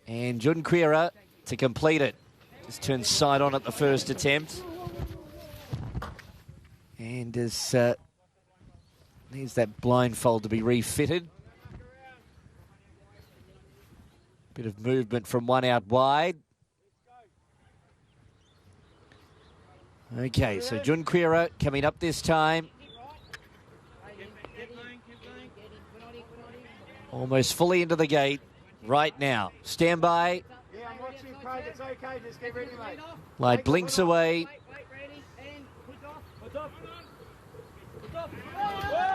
And Junquera to complete it. Just turned side on at the first attempt. And needs that blindfold to be refitted. Bit of movement from one out wide. Okay, so Junquera coming up this time. Almost fully into the gate right now. Stand by. Yeah, I'm watching you, Craig. It's okay. Just get ready, mate. Light blinks away.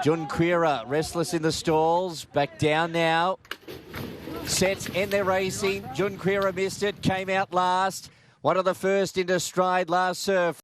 Junquera restless in the stalls. Back down now. Set and they're racing. Junquera missed it. Came out last. One of the first into stride last serve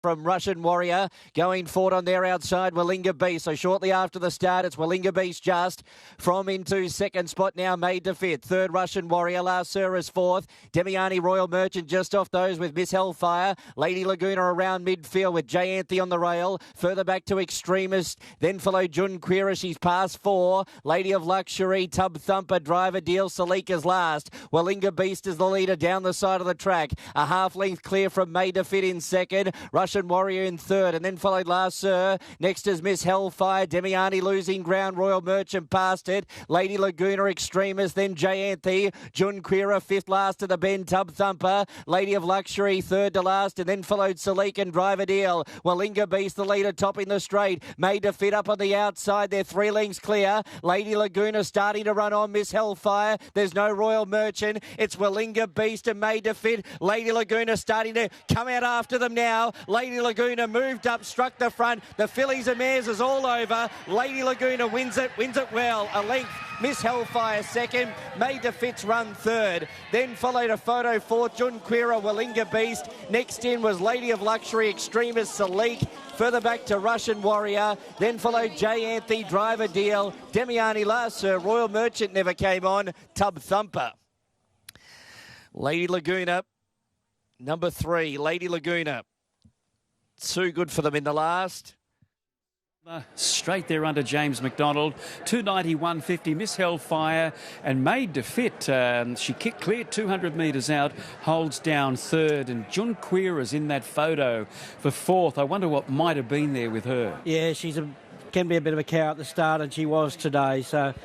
from Russian Warrior. Going forward on their outside, Willinga Beast. So shortly after the start, it's Willinga Beast just from into second spot now, made to fifth. Third, Russian Warrior. Last Sir fourth. Demiani Royal Merchant just off those with Miss Hellfire. Lady Laguna around midfield with Jayanthe on the rail. Further back to Extremist. Then followed Junquera. She's past four. Lady of Luxury, Tub Thumper, Driver Deal, Salika's last. Willinga Beast is the leader down the side of the track. A half length clear from Made to Fit in second. Russian Warrior in third, and then followed Last Sir. Next is Miss Hellfire. Demiani losing ground. Royal Merchant past it. Lady Laguna, Extremist, then Jayanthe. Junquera fifth last to the bend. Tub Thumper. Lady of Luxury third to last, and then followed Salik and Driver Deal. Willinga Beast the leader topping the straight. Made to Fit up on the outside. They're 3 lengths clear. Lady Laguna starting to run on. Miss Hellfire. There's no Royal Merchant. It's Willinga Beast and Made to Fit. Lady Laguna starting to come out after them now. Lady Laguna moved up, struck the front. The fillies and mares is all over. Lady Laguna wins it well. A length. Miss Hellfire second. Made to Fit's run third. Then followed a photo fourth. Junquera, Willinga Beast. Next in was Lady of Luxury, Extremist, Salik. Further back to Russian Warrior. Then followed Jayanthe, Driver Deal. Demiani last, Sir. Royal Merchant never came on. Tub Thumper. Lady Laguna, number 3. Lady Laguna. Too good for them in the last. Straight there under James McDonald. 291.50. Miss Hellfire and Made to Fit. She kicked clear 200 metres out, holds down third, and Junquera's in that photo for fourth. I wonder what might have been there with her. Yeah, can be a bit of a cow at the start, and she was today, so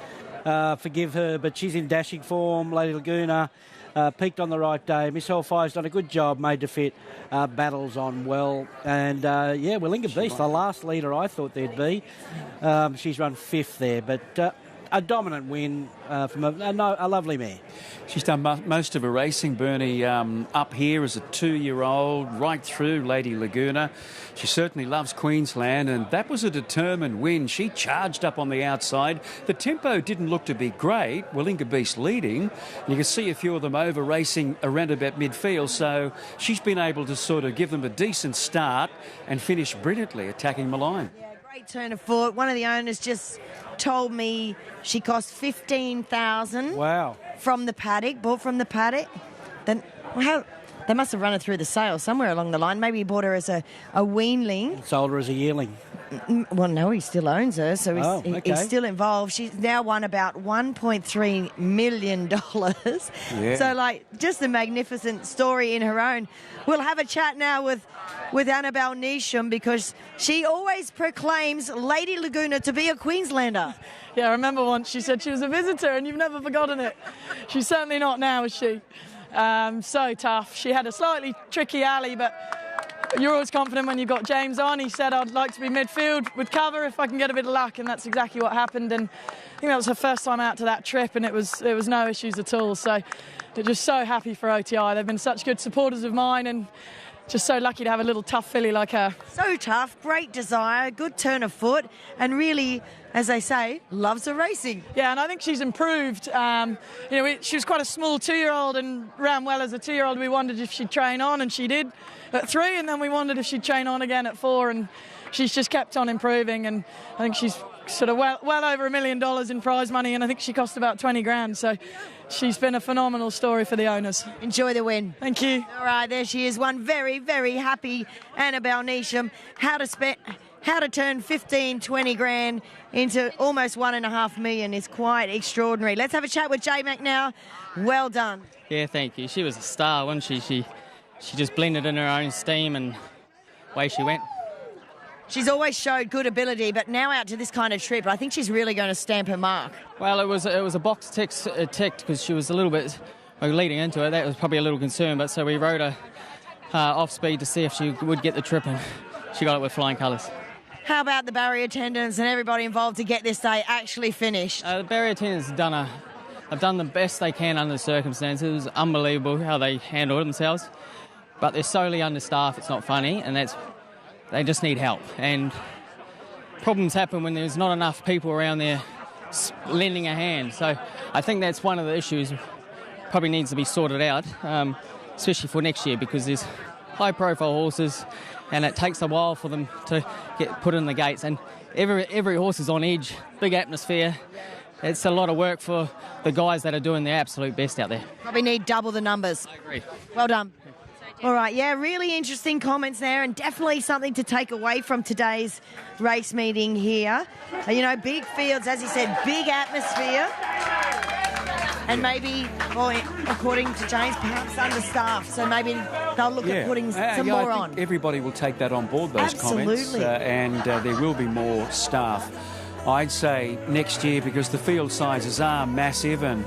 forgive her, but she's in dashing form. Lady Laguna peaked on the right day. Miss Hellfire's done a good job, Made to Fit, battles on well. And, yeah, Willinga Beast, the last leader I thought there'd be. She's run fifth there, but a dominant win from a lovely mare. She's done most of her racing, Bernie, up here as a 2-year-old, right through Lady Laguna. She certainly loves Queensland, and that was a determined win. She charged up on the outside. The tempo didn't look to be great. Willinga Beast leading. You can see a few of them over racing around about midfield, so she's been able to sort of give them a decent start and finish brilliantly attacking Malign. Great turn of foot. One of the owners just told me she cost $15,000. Wow. From the paddock, bought from the paddock. Then they must have run her through the sale somewhere along the line. Maybe he bought her as a weanling. And sold her as a yearling. Well, no, he still owns her, so he's still involved. She's now won about $1.3 million. Yeah. So, like, just a magnificent story in her own. We'll have a chat now with Annabelle Neesham, because she always proclaims Lady Laguna to be a Queenslander. Yeah, I remember once she said she was a visitor, and you've never forgotten it. She's certainly not now, is she? So tough. She had a slightly tricky alley, but you're always confident when you've got James on. He said, I'd like to be midfield with cover if I can get a bit of luck, and that's exactly what happened. And I think that was her first time out to that trip, and it was no issues at all. So they're just so happy for OTI. They've been such good supporters of mine, and just so lucky to have a little tough filly like her. So tough, great desire, good turn of foot, and really, as they say, loves her racing. Yeah, and I think she's improved. She was quite a small 2-year-old and ran well as a 2-year-old. We wondered if she'd train on, and she did at 3, and then we wondered if she'd train on again at 4, and she's just kept on improving, and I think she's sort of well over $1 million in prize money, and I think she cost about 20 grand, so she's been a phenomenal story for the owners. Enjoy the win. Thank you. All right, there she is, one very, very happy Annabelle Neesham. how to turn 15, 20 grand into almost 1.5 million is quite extraordinary. Let's have a chat with J-Mac now. Well done. Yeah, thank you. She was a star, wasn't she? She just blended in her own steam and away she went. She's always showed good ability, but now out to this kind of trip, I think she's really going to stamp her mark. Well, it was a box ticked because she was a little bit leading into it. That was probably a little concern, but so we rode her off speed to see if she would get the trip, and she got it with flying colours. How about the barrier attendants and everybody involved to get this day actually finished? The barrier attendants have done the best they can under the circumstances. It was unbelievable how they handled themselves, but they're solely understaffed. It's not funny, and they just need help. And problems happen when there's not enough people around there lending a hand. So I think that's one of the issues. Probably needs to be sorted out, especially for next year, because there's high-profile horses, and it takes a while for them to get put in the gates. And every horse is on edge, big atmosphere. It's a lot of work for the guys that are doing their absolute best out there. Probably need double the numbers. I agree. Well done. All right, yeah, really interesting comments there, and definitely something to take away from today's race meeting here. You know, big fields, as you said, big atmosphere. And maybe, well, according to James, perhaps understaffed. So maybe they'll look at putting some more on. Everybody will take that on board, those comments. And there will be more staff. I'd say next year, because the field sizes are massive, and